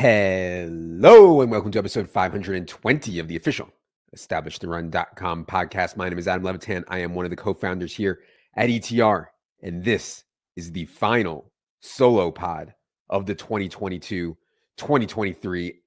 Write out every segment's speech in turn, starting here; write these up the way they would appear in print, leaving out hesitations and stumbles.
Hello and welcome to episode 520 of the official EstablishTheRun.com podcast. My name is Adam Levitan. I am one of the co-founders here at ETR, and this is the final solo pod of the 2022-2023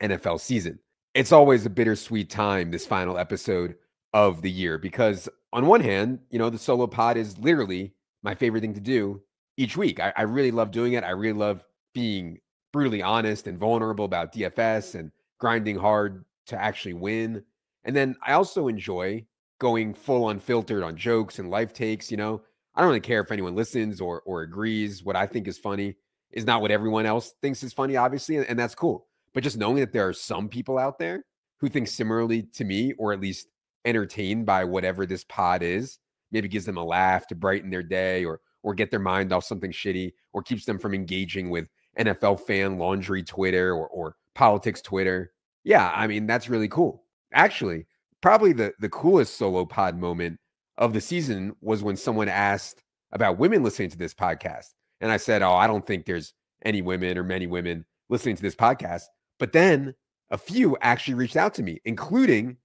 NFL season. It's always a bittersweet time, this final episode of the year, because on one hand, the solo pod is literally my favorite thing to do each week. I really love doing it. I really love being brutally honest and vulnerable about DFS and grinding hard to actually win. And then I also enjoy going full unfiltered on jokes and life takes. I don't really care if anyone listens or agrees. What I think is funny is not what everyone else thinks is funny, obviously, and that's cool. But just knowing that there are some people out there who think similarly to me, or at least entertained by whatever this pod is, maybe gives them a laugh to brighten their day, or get their mind off something shitty, or keeps them from engaging with NFL fan laundry Twitter or politics Twitter. Yeah, I mean, that's really cool. Actually, probably the coolest solo pod moment of the season was when someone asked about women listening to this podcast. And I said, I don't think there's any women or many women listening to this podcast. But then a few actually reached out to me, including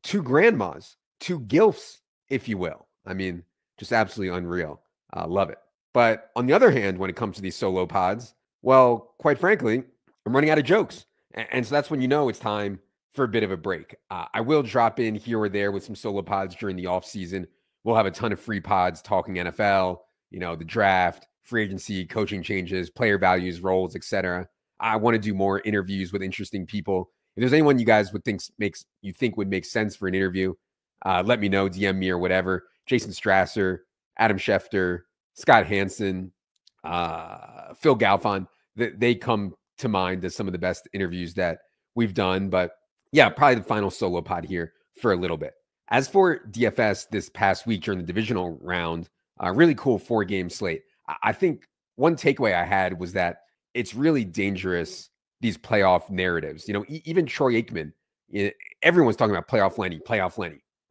two grandmas, two GILFs, if you will. I mean, just absolutely unreal. Love it. But on the other hand, when it comes to these solo pods, well, quite frankly, I'm running out of jokes. And so that's when it's time for a bit of a break. I will drop in here or there with some solo pods during the offseason. We'll have a ton of free pods talking NFL, the draft, free agency, coaching changes, player values, roles, etc. I want to do more interviews with interesting people. If there's anyone you guys would think would make sense for an interview, let me know, DM me or whatever. Jason Strasser, Adam Schefter, Scott Hansen, Phil Galfond, they come to mind as some of the best interviews that we've done. But yeah, probably the final solo pod here for a little bit. As for DFS this past week during the divisional round, really cool 4-game slate. I think one takeaway I had was that it's really dangerous, these playoff narratives. Even Troy Aikman, everyone's talking about playoff Lenny.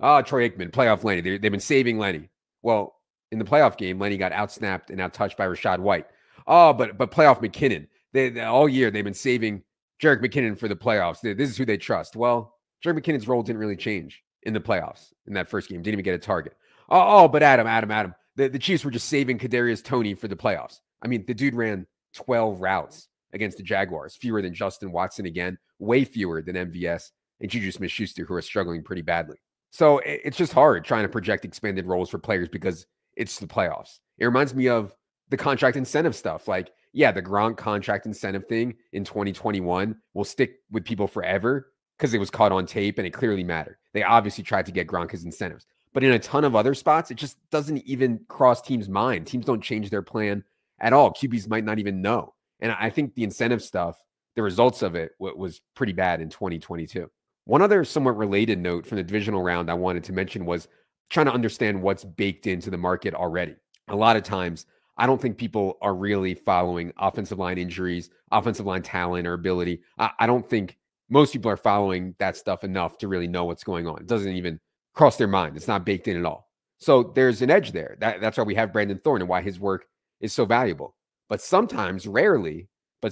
Oh, Troy Aikman, playoff Lenny. They've been saving Lenny. Well, in the playoff game, Lenny got outsnapped and outtouched by Rashad White. Oh, but playoff McKinnon. They all year they've been saving Jerick McKinnon for the playoffs. This is who they trust. Well, Jerick McKinnon's role didn't really change in the playoffs in that first game. Didn't even get a target. But Adam. The Chiefs were just saving Kadarius Toney for the playoffs. I mean, the dude ran 12 routes against the Jaguars, fewer than Justin Watson again, way fewer than MVS and Juju Smith-Schuster, who are struggling pretty badly. So it's just hard trying to project expanded roles for players because it's the playoffs. It reminds me of the contract incentive stuff. Like, yeah, the Gronk contract incentive thing in 2021 will stick with people forever because it was caught on tape and it clearly mattered. They obviously tried to get Gronk his incentives. But in a ton of other spots, it just doesn't even cross teams' mind. Teams don't change their plan at all. QBs might not even know. And I think the incentive stuff, the results of it was pretty bad in 2022. One other somewhat related note from the divisional round I wanted to mention was trying to understand what's baked into the market already. A lot of times, I don't think people are really following offensive line injuries, offensive line talent or ability. I don't think most people are following that stuff enough to really know what's going on. It doesn't even cross their mind. It's not baked in at all. So there's an edge there. That's why we have Brandon Thorne and why his work is so valuable. But sometimes, rarely, the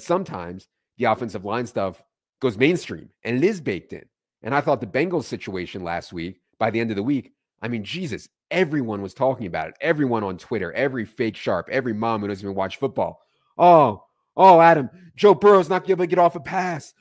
offensive line stuff goes mainstream and it is baked in. And I thought the Bengals situation last week, by the end of the week, I mean, Jesus, everyone was talking about it. Everyone on Twitter, every fake sharp, every mom who doesn't even watch football. Oh, Adam, Joe Burrow's not going to be able to get off a pass.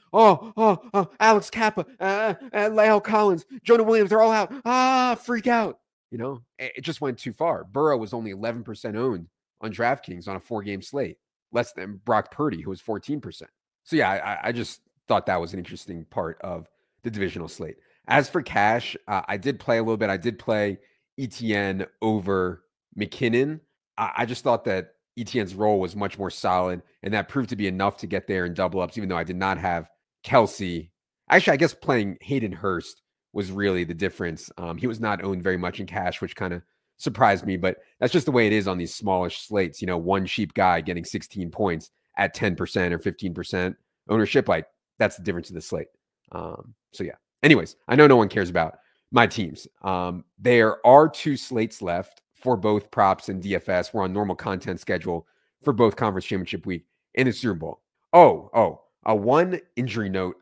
Alex Kappa, La'el Collins, Jonah Williams, they're all out. Freak out. It just went too far. Burrow was only 11% owned on DraftKings on a 4-game slate, less than Brock Purdy, who was 14%. So yeah, I just thought that was an interesting part of the divisional slate. As for cash, I did play a little bit. I did play ETN over McKinnon. I just thought that ETN's role was much more solid, and that proved to be enough to get there in double ups, even though I did not have Kelsey. Actually, I guess playing Hayden Hurst was really the difference. He was not owned very much in cash, which kind of surprised me, but that's just the way it is on these smallish slates. One cheap guy getting 16 points at 10% or 15% ownership, like that's the difference in the slate. So yeah. Anyways, I know no one cares about my teams. There are 2 slates left for both props and DFS. We're on normal content schedule for both conference championship week and the Super Bowl. One injury note,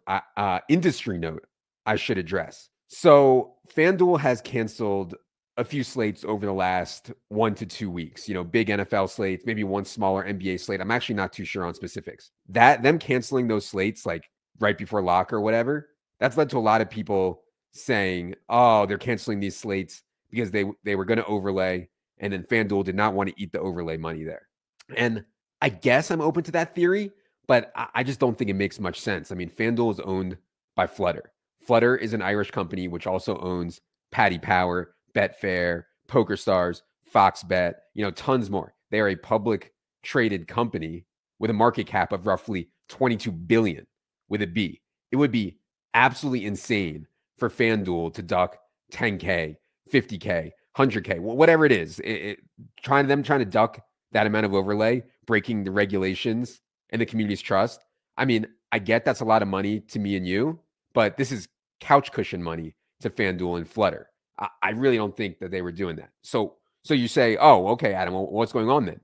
industry note I should address. So FanDuel has canceled a few slates over the last 1 to 2 weeks, big NFL slates, maybe one smaller NBA slate. I'm actually not too sure on specifics. Them canceling those slates like right before lock or whatever, that's led to a lot of people saying, oh, they're canceling these slates because they were going to overlay, and then FanDuel did not want to eat the overlay money there. And I guess I'm open to that theory, but I just don't think it makes much sense. I mean, FanDuel is owned by Flutter. Flutter is an Irish company which also owns Paddy Power, Betfair, PokerStars, FoxBet, tons more. They are a public traded company with a market cap of roughly 22 billion with a B. It would be absolutely insane for FanDuel to duck 10K, 50K, 100K, whatever it is. Trying to duck that amount of overlay, breaking the regulations and the community's trust. I mean, I get that's a lot of money to me and you, but this is couch cushion money to FanDuel and Flutter. I really don't think that they were doing that. So you say, oh, okay, Adam, well, what's going on then?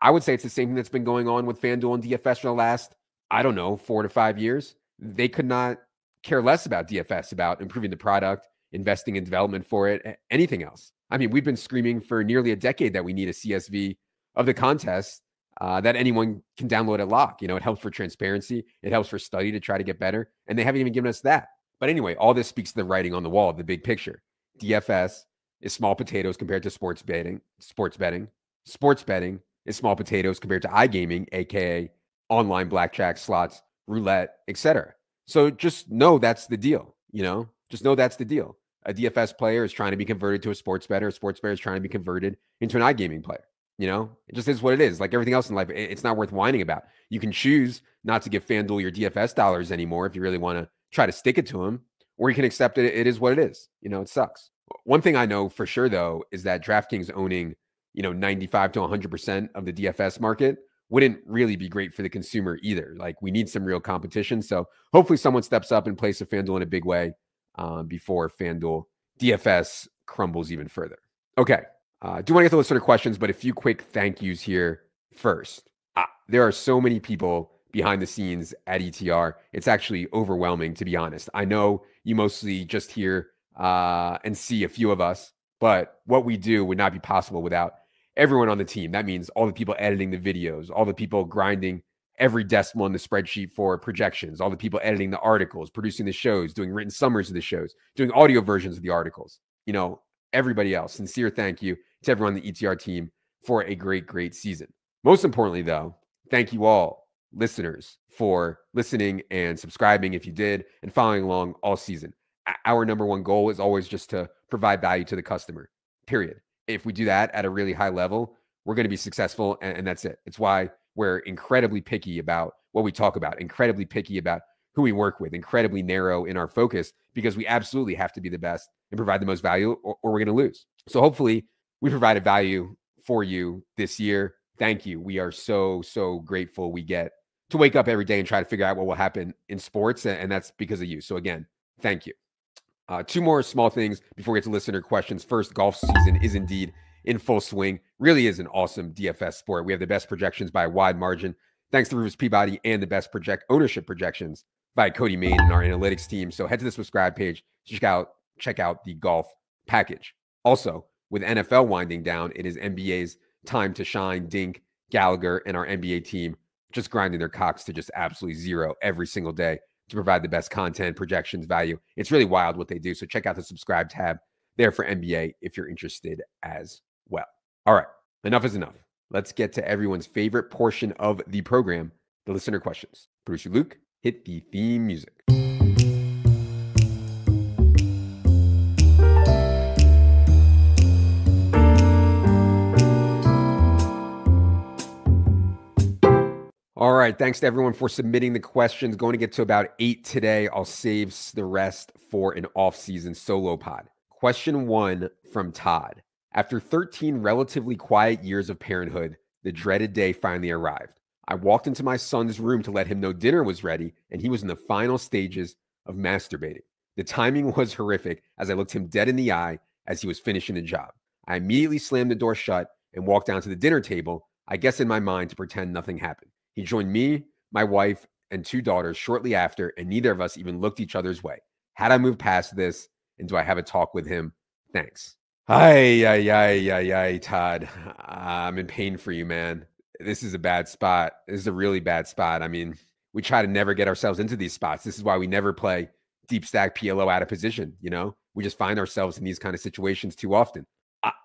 I would say it's the same thing that's been going on with FanDuel and DFS for the last, 4 to 5 years. They could not care less about DFS, about improving the product, investing in development for it, anything else. I mean, we've been screaming for nearly a decade that we need a CSV of the contest that anyone can download at lock. It helps for transparency. It helps for study to try to get better. And they haven't even given us that. But anyway, all this speaks to the writing on the wall of the big picture. DFS is small potatoes compared to sports betting. Sports betting is small potatoes compared to iGaming, aka online blackjack, slots, roulette, etc. So just know that's the deal. Just know that's the deal. A DFS player is trying to be converted to a sports bettor. A sports bettor is trying to be converted into an iGaming player. It just is what it is. Like everything else in life, it's not worth whining about. You can choose not to give FanDuel your DFS dollars anymore if you really want to try to stick it to them, or you can accept it. It is what it is. It sucks. One thing I know for sure, though, is that DraftKings owning, 95 to 100% of the DFS market wouldn't really be great for the consumer either. Like we need some real competition. So hopefully someone steps up and plays a FanDuel in a big way before FanDuel DFS crumbles even further. Okay. Do want to get to those sort of questions, but a few quick thank yous here first. There are so many people behind the scenes at ETR. It's actually overwhelming, to be honest. I know you mostly just hear and see a few of us, but what we do would not be possible without everyone on the team. That means all the people editing the videos, all the people grinding every decimal in the spreadsheet for projections, all the people editing the articles, producing the shows, doing written summaries of the shows, doing audio versions of the articles. Everybody else. Sincere thank you to everyone on the ETR team for a great, great season. Most importantly, though, thank you all, listeners, for listening and subscribing if you did, and following along all season. Our number one goal is always just to provide value to the customer, period. If we do that at a really high level, we're going to be successful, and that's it. It's why we're incredibly picky about what we talk about, incredibly picky about who we work with, incredibly narrow in our focus, because we absolutely have to be the best and provide the most value, or we're going to lose. So hopefully we provided value for you this year. Thank you. We are so, so grateful we get to wake up every day and try to figure out what will happen in sports, and that's because of you. So again, thank you. Two more small things before we get to listener questions. First, golf season is indeed in full swing. Really is an awesome DFS sport. We have the best projections by a wide margin, thanks to Rivers Peabody, and the best ownership projections by Cody Main and our analytics team. So head to the subscribe page, check out the golf package. Also, with NFL winding down, it is NBA's time to shine. Dink, Gallagher, and our NBA team just grinding their cocks to just absolutely zero every single day to provide the best content, projections, value. It's really wild what they do. So check out the subscribe tab there for NBA if you're interested as well. All right, enough is enough. Let's get to everyone's favorite portion of the program, the listener questions. Producer Luke, hit the theme music. All right. Thanks to everyone for submitting the questions. Going to get to about 8 today. I'll save the rest for an off-season solo pod. Question 1 from Todd. After 13 relatively quiet years of parenthood, the dreaded day finally arrived. I walked into my son's room to let him know dinner was ready, and he was in the final stages of masturbating. The timing was horrific as I looked him dead in the eye as he was finishing the job. I immediately slammed the door shut and walked down to the dinner table, I guess in my mind to pretend nothing happened. He joined me, my wife, and 2 daughters shortly after, and neither of us even looked each other's way. Had I moved past this, and do I have a talk with him? Thanks. Ay, Todd. I'm in pain for you, man. This is a bad spot. This is a really bad spot. I mean, we try to never get ourselves into these spots. This is why we never play deep stack PLO out of position. You know, we just find ourselves in these kind of situations too often.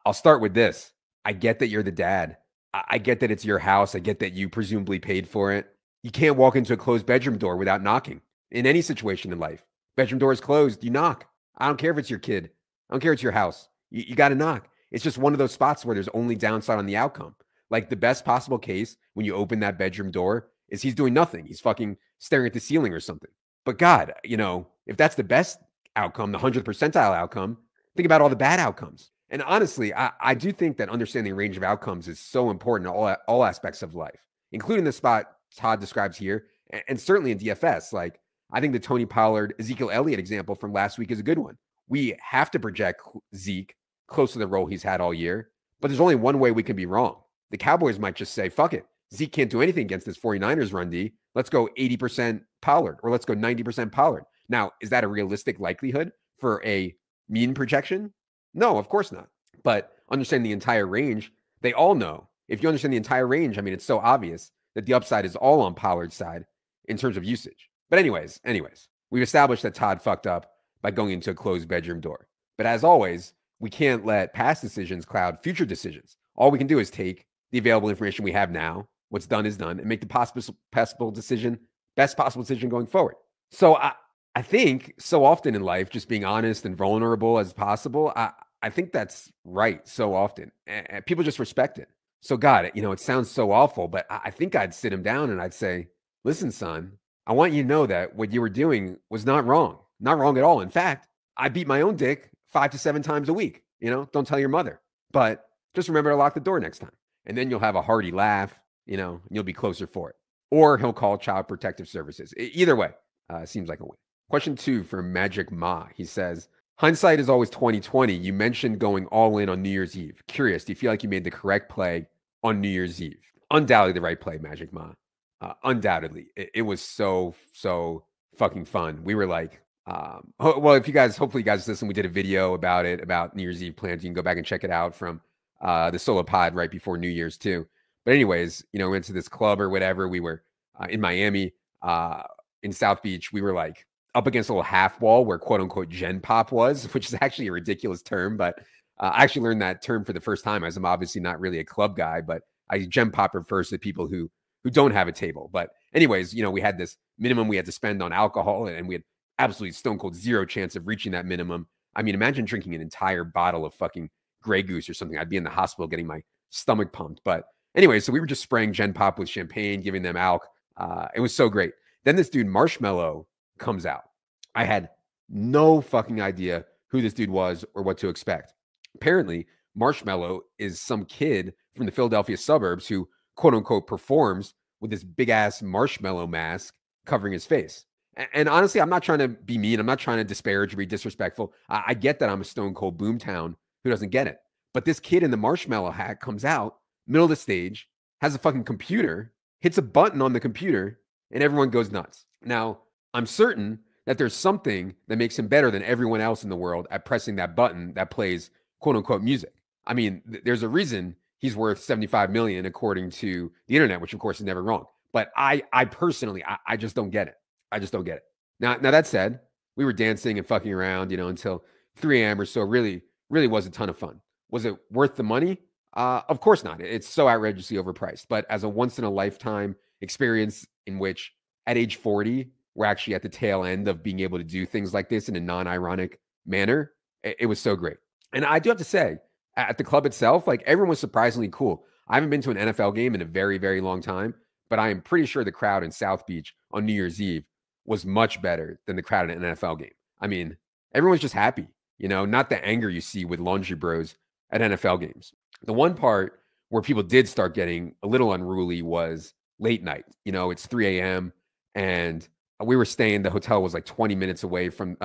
I'll start with this. I get that you're the dad. I get that it's your house. I get that you presumably paid for it. You can't walk into a closed bedroom door without knocking in any situation in life. Bedroom door is closed. You knock. I don't care if it's your kid. I don't care if it's your house. You got to knock. It's just one of those spots where there's only downside on the outcome. Like the best possible case when you open that bedroom door is he's doing nothing. He's fucking staring at the ceiling or something. But God, you know, if that's the best outcome, the 100th percentile outcome, think about all the bad outcomes. And honestly, I do think that understanding range of outcomes is so important in all aspects of life, including the spot Todd describes here, and certainly in DFS. Like, I think the Tony Pollard, Ezekiel Elliott example from last week is a good one. We have to project Zeke close to the role he's had all year, but there's only one way we can be wrong. The Cowboys might just say, fuck it. Zeke can't do anything against this 49ers run D. Let's go 80% Pollard, or let's go 90% Pollard. Now, is that a realistic likelihood for a mean projection? No, of course not. But understanding the entire range, they all know. If you understand the entire range, I mean, it's so obvious that the upside is all on Pollard's side in terms of usage. But anyways, we've established that Todd fucked up by going into a closed bedroom door. But as always, we can't let past decisions cloud future decisions. All we can do is take the available information we have now, what's done is done, and make the best possible decision going forward. So I think so often in life, just being honest and vulnerable as possible, I think that's right so often. And people just respect it. So God, you know, it sounds so awful, but I think I'd sit him down and I'd say, listen, son, I want you to know that what you were doing was not wrong. Not wrong at all. In fact, I beat my own dick 5 to 7 times a week. You know, don't tell your mother. But just remember to lock the door next time. And then you'll have a hearty laugh, you know, and you'll be closer for it. Or he'll call Child Protective Services. Either way, seems like a win. Question 2 from Magic Ma. He says, hindsight is always 20/20. You mentioned going all in on New Year's Eve. Curious, do you feel like you made the correct play on New Year's Eve? Undoubtedly the right play, Magic Ma. Undoubtedly. It was so fucking fun. We were like, well, if you guys, hopefully you guys listen, we did a video about it, about New Year's Eve plans. You can go back and check it out from the solo pod right before New Year's too. But anyways, you know, we went to this club or whatever. We were in Miami, in South Beach. We were like up against a little half wall where quote unquote Gen Pop was, which is actually a ridiculous term. But I actually learned that term for the first time, as I'm obviously not really a club guy, but Gen Pop refers to people who don't have a table. But anyways, you know, we had this minimum we had to spend on alcohol, and we had absolutely stone cold zero chance of reaching that minimum. I mean, imagine drinking an entire bottle of fucking Grey Goose or something. I'd be in the hospital getting my stomach pumped. But anyway, so we were just spraying Gen Pop with champagne, giving them alk. It was so great. Then this dude Marshmello comes out. I had no fucking idea who this dude was or what to expect. Apparently, Marshmello is some kid from the Philadelphia suburbs who quote unquote performs with this big ass marshmallow mask covering his face. And honestly, I'm not trying to be mean. I'm not trying to disparage or be disrespectful. I get that I'm a stone cold boomtown who doesn't get it. But this kid in the marshmallow hat comes out, middle of the stage, has a fucking computer, hits a button on the computer, and everyone goes nuts. Now, I'm certain that there's something that makes him better than everyone else in the world at pressing that button that plays quote unquote music. I mean, there's a reason he's worth 75 million according to the internet, which of course is never wrong. But I personally, I just don't get it. I just don't get it. Now that said, we were dancing and fucking around, you know, until 3 a.m. or so. Really was a ton of fun. Was it worth the money? Of course not. It's so outrageously overpriced. But as a once in a lifetime experience in which at age 40, we're actually at the tail end of being able to do things like this in a non-ironic manner, it was so great. And I do have to say, at the club itself, like everyone was surprisingly cool. I haven't been to an NFL game in a very, very long time, but I am pretty sure the crowd in South Beach on New Year's Eve was much better than the crowd at an NFL game. I mean, everyone's just happy, you know, not the anger you see with laundry bros at NFL games. The one part where people did start getting a little unruly was late night. You know, it's 3 a.m. and we were staying, the hotel was like 20 minutes away from,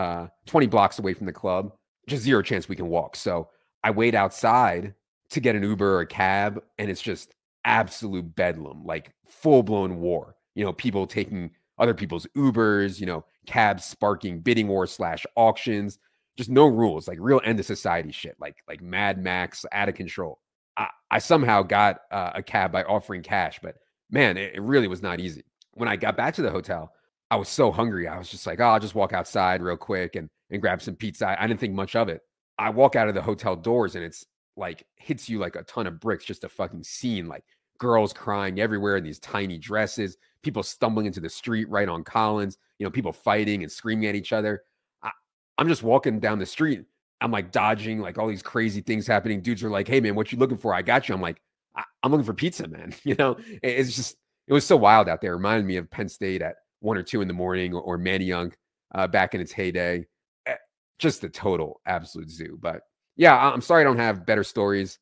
20 blocks away from the club, just zero chance we can walk. So I wait outside to get an Uber or a cab, and it's just absolute bedlam, like full blown war. You know, people taking other people's Ubers, cabs sparking bidding wars / auctions, just no rules, like real end of society shit, like Mad Max, out of control. I somehow got a cab by offering cash, but man, it really was not easy. When I got back to the hotel, I was so hungry. I was just like, oh, I'll just walk outside real quick and grab some pizza. I didn't think much of it. I walk out of the hotel doors and it's like hits you like a ton of bricks, just a fucking scene, like girls crying everywhere in these tiny dresses, people stumbling into the street right on Collins, people fighting and screaming at each other. I'm just walking down the street. I'm like dodging like all these crazy things happening. Dudes are like, hey man, what you looking for? I got you. I'm like, I'm looking for pizza, man. It's just, it was so wild out there. It reminded me of Penn State at 1 or 2 in the morning, or Manayunk back in its heyday. Just a total absolute zoo. But yeah, I'm sorry I don't have better stories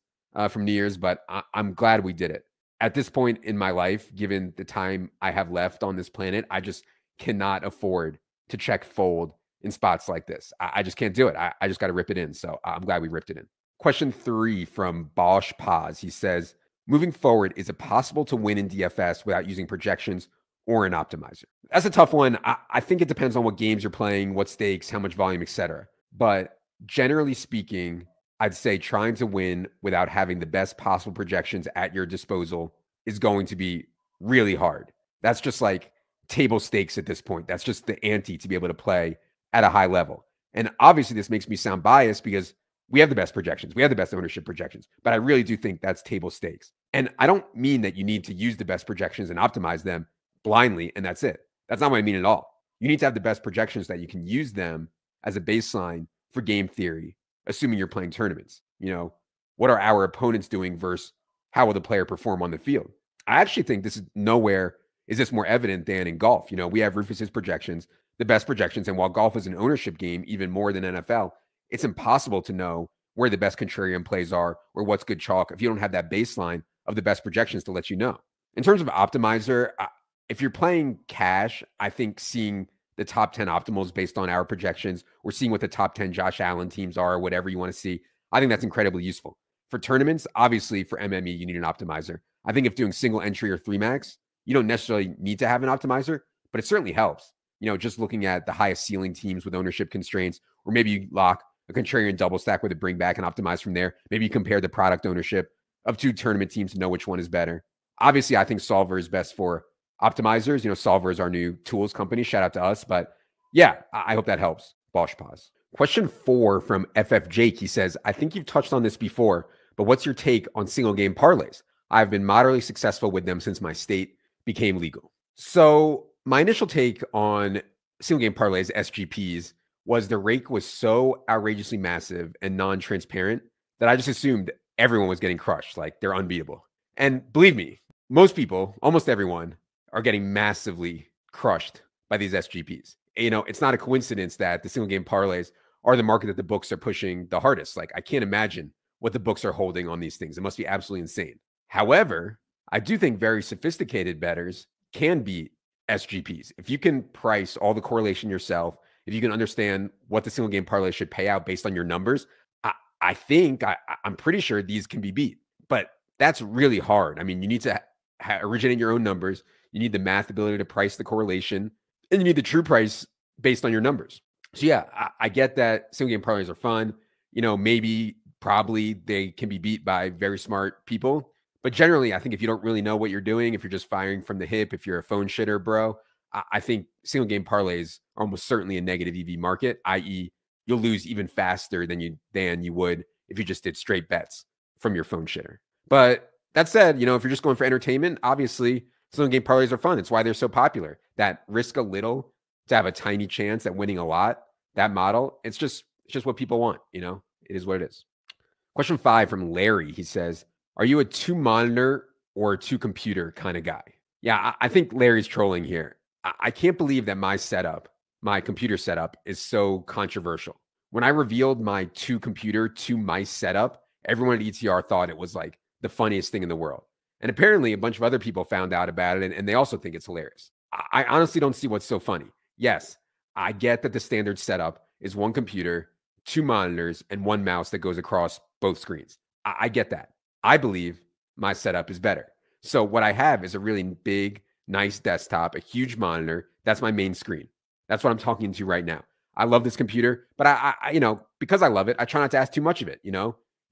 from New Year's, but I'm glad we did it. At this point in my life, given the time I have left on this planet, I just cannot afford to check fold in spots like this. I just can't do it. I just got to rip it in. So I'm glad we ripped it in. Question 3 from Bosch Paz. He says, moving forward, is it possible to win in DFS without using projections or an optimizer? That's a tough one. I think it depends on what games you're playing, what stakes, how much volume, etc. But generally speaking, I'd say trying to win without having the best possible projections at your disposal is going to be really hard. That's just like table stakes at this point. That's just the ante to be able to play at a high level. And obviously this makes me sound biased because we have the best projections. We have the best ownership projections, but I really do think that's table stakes. And I don't mean that you need to use the best projections and optimize them blindly and that's it. That's not what I mean at all. You need to have the best projections that you can use them as a baseline for game theory, assuming you're playing tournaments. What are our opponents doing versus how will the player perform on the field? I actually think this is nowhere is this more evident than in golf. We have Rufus's projections, the best projections. And while golf is an ownership game, even more than NFL, it's impossible to know where the best contrarian plays are or what's good chalk if you don't have that baseline of the best projections to let you know. In terms of optimizer, if you're playing cash, I think seeing the top 10 optimals based on our projections or seeing what the top 10 Josh Allen teams are, or whatever you want to see, I think that's incredibly useful. For tournaments, obviously for MME, you need an optimizer. I think if doing single entry or 3 max, you don't necessarily need to have an optimizer, but it certainly helps. Just looking at the highest ceiling teams with ownership constraints, or maybe you lock a contrarian double stack with a bring back and optimize from there. Maybe you compare the product ownership of 2 tournament teams to know which one is better. Obviously, I think Solver is best for optimizers. Solver is our new tools company. Shout out to us. But yeah, I hope that helps. Bosch Pause. Question 4 from FF Jake. He says, I think you've touched on this before, but what's your take on single game parlays? I've been moderately successful with them since my state became legal. So my initial take on single game parlays, SGPs, was the rake was so outrageously massive and non-transparent that I just assumed everyone was getting crushed, like they're unbeatable. And believe me, most people, almost everyone, are getting massively crushed by these SGPs. It's not a coincidence that the single game parlays are the market that the books are pushing the hardest. Like, I can't imagine what the books are holding on these things. It must be absolutely insane. However, I do think very sophisticated bettors can beat SGPs. If you can price all the correlation yourself, if you can understand what the single game parlay should pay out based on your numbers, I'm pretty sure these can be beat. But that's really hard. I mean, you need to originate your own numbers. You need the math ability to price the correlation, and you need the true price based on your numbers. So yeah, I get that single game parlays are fun. Probably they can be beat by very smart people. But generally, I think if you don't really know what you're doing, if you're just firing from the hip, if you're a phone shitter, bro, I think single game parlays are almost certainly a negative EV market, i.e. you'll lose even faster than you would if you just did straight bets from your phone shitter. But that said, if you're just going for entertainment, obviously single game parlays are fun. It's why they're so popular. That risk a little to have a tiny chance at winning a lot, that model, it's just what people want. It is what it is. Question 5 from Larry. He says, are you a 2 monitor or a 2 computer kind of guy? Yeah, I think Larry's trolling here. I can't believe that my computer setup is so controversial. When I revealed my 2 computer, 2 mice setup, everyone at ETR thought it was like the funniest thing in the world. And apparently a bunch of other people found out about it and they also think it's hilarious. I honestly don't see what's so funny. Yes, I get that the standard setup is 1 computer, 2 monitors, and 1 mouse that goes across both screens. I get that. I believe my setup is better. So what I have is a really big nice desktop, a huge monitor. That's my main screen. That's what I'm talking to right now. I love this computer, but because I love it, I try not to ask too much of it.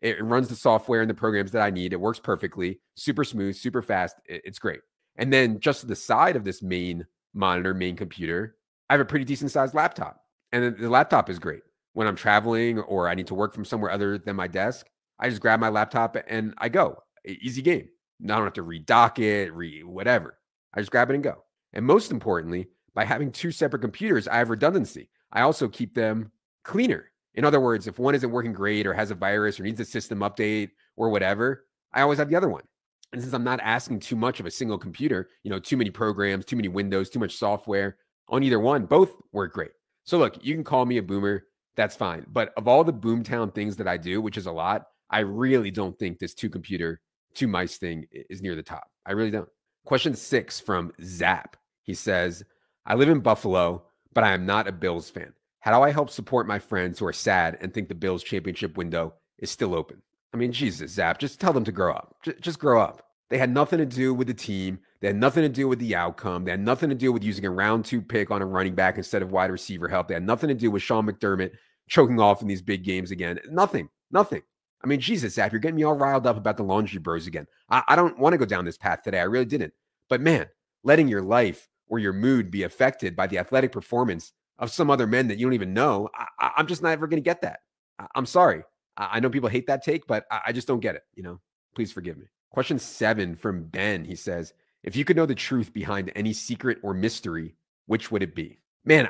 It runs the software and the programs that I need. It works perfectly, super smooth, super fast. It's great. And then just to the side of this main monitor, main computer, I have a pretty decent sized laptop. And the laptop is great. When I'm traveling or I need to work from somewhere other than my desk, I just grab my laptop and I go. Easy game. I don't have to redock it, whatever. I just grab it and go. And most importantly, by having two separate computers, I have redundancy. I also keep them cleaner. In other words, if one isn't working great or has a virus or needs a system update or whatever, I always have the other one. And since I'm not asking too much of a single computer, too many programs, too many windows, too much software on either one, both work great. So look, you can call me a boomer. That's fine. But of all the boomtown things that I do, which is a lot, I really don't think this two computer, two mice thing is near the top. I really don't. Question 6 from Zap. He says, I live in Buffalo, but I am not a Bills fan. How do I help support my friends who are sad and think the Bills championship window is still open? I mean, Jesus, Zap, just tell them to grow up. Just grow up. They had nothing to do with the team. They had nothing to do with the outcome. They had nothing to do with using a round 2 pick on a running back instead of wide receiver help. They had nothing to do with Sean McDermott choking off in these big games again. Nothing. I mean, Jesus, Zap, you're getting me all riled up about the Laundry Bros again. I don't want to go down this path today. I really didn't. But man, letting your life or your mood be affected by the athletic performance of some other men that you don't even know, I'm just not ever going to get that. I'm sorry. I know people hate that take, but I just don't get it. Please forgive me. Question 7 from Ben. He says, if you could know the truth behind any secret or mystery, which would it be? Man,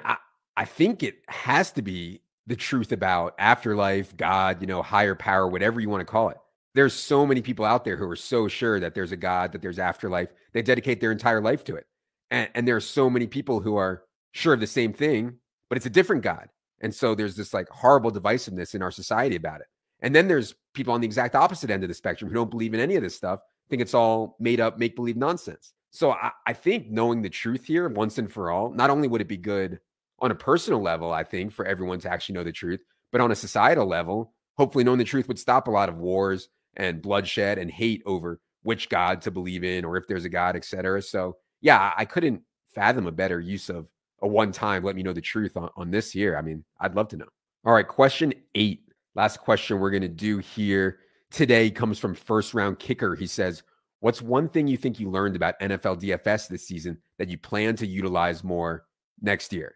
I think it has to be the truth about afterlife, God, higher power, whatever you want to call it. There's so many people out there who are so sure that there's a God, that there's afterlife. They dedicate their entire life to it. And there are so many people who are sure of the same thing, but it's a different God. And so there's this like horrible divisiveness in our society about it. And then there's people on the exact opposite end of the spectrum who don't believe in any of this stuff, think it's all made up, make-believe nonsense. So I think knowing the truth here once and for all, not only would it be good on a personal level, I think, for everyone to actually know the truth, but on a societal level, hopefully knowing the truth would stop a lot of wars and bloodshed and hate over which God to believe in or if there's a God, etc. So yeah, I couldn't fathom a better use of a one-time let me know the truth on this here. I mean, I'd love to know. All right, question 8. Last question we're going to do here today comes from First Round Kicker. He says, what's one thing you think you learned about NFL DFS this season that you plan to utilize more next year?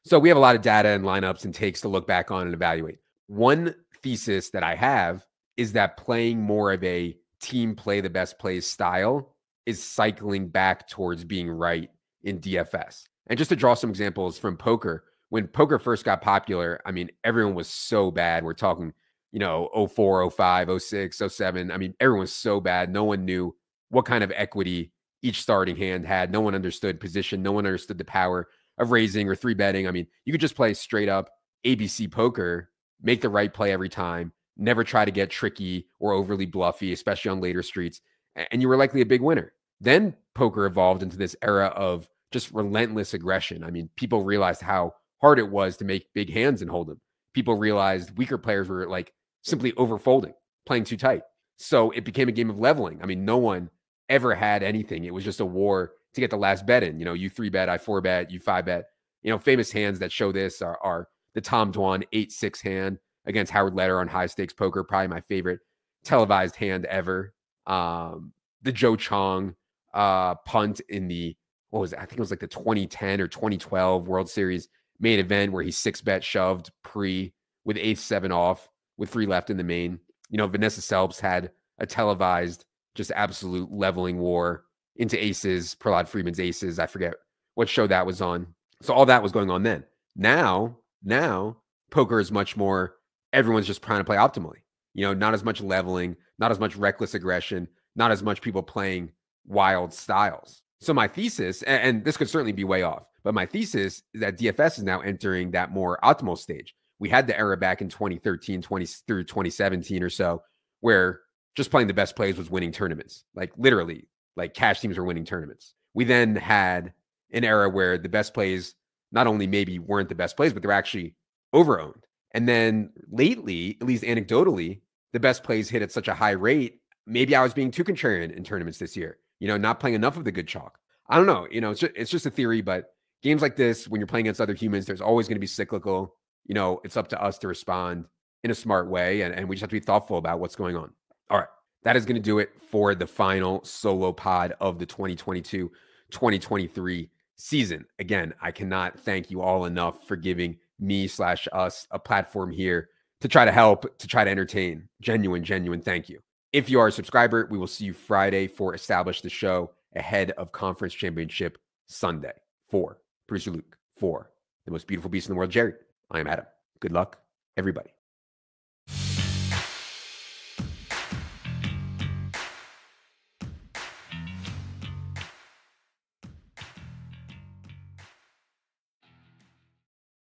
So we have a lot of data and lineups and takes to look back on and evaluate. One thesis that I have is that playing more of a team play the best plays style is cycling back towards being right in DFS. And just to draw some examples from poker, when poker first got popular, I mean, everyone was so bad. We're talking, 04, 05, 06, 07. I mean, everyone was so bad. No one knew what kind of equity each starting hand had. No one understood position. No one understood the power of raising or 3-betting. I mean, you could just play straight up ABC poker, make the right play every time, never try to get tricky or overly bluffy, especially on later streets, and you were likely a big winner. Then poker evolved into this era of just relentless aggression. I mean, people realized how hard it was to make big hands and hold them. People realized weaker players were like simply overfolding, playing too tight. So it became a game of leveling. I mean, no one ever had anything. It was just a war to get the last bet in. You 3-bet, I 4-bet, you 5-bet. Famous hands that show this are the Tom Dwan 8-6 hand against Howard Leder on high stakes poker, probably my favorite televised hand ever. The Joe Chong punt in the, what was it? I think it was like the 2010 or 2012 World Series main event where he 6-bet shoved pre with 8-7 off with 3 left in the main. Vanessa Selbst had a televised, just absolute leveling war into aces, Prahlad Friedman's aces. I forget what show that was on. So all that was going on then. Now poker is much more, everyone's just trying to play optimally. Not as much leveling, not as much reckless aggression, not as much people playing wild styles. So my thesis, and this could certainly be way off, but my thesis is that DFS is now entering that more optimal stage. We had the era back in 2013, through 2017 or so, where just playing the best plays was winning tournaments. Like literally, like cash teams were winning tournaments. We then had an era where the best plays not only maybe weren't the best plays, but they're actually over-owned. And then lately, at least anecdotally, the best plays hit at such a high rate. Maybe I was being too contrarian in tournaments this year, not playing enough of the good chalk. I don't know. It's just a theory, but games like this, when you're playing against other humans, there's always going to be cyclical. It's up to us to respond in a smart way, and we just have to be thoughtful about what's going on. All right. That is going to do it for the final solo pod of the 2022-2023 season. Again, I cannot thank you all enough for giving me/us a platform here to try to help, to try to entertain. Genuine thank you. If you are a subscriber, we will see you Friday for Establish the Show ahead of Conference Championship Sunday. For producer Luke, for the most beautiful beast in the world, Jerry, I am Adam. Good luck, everybody.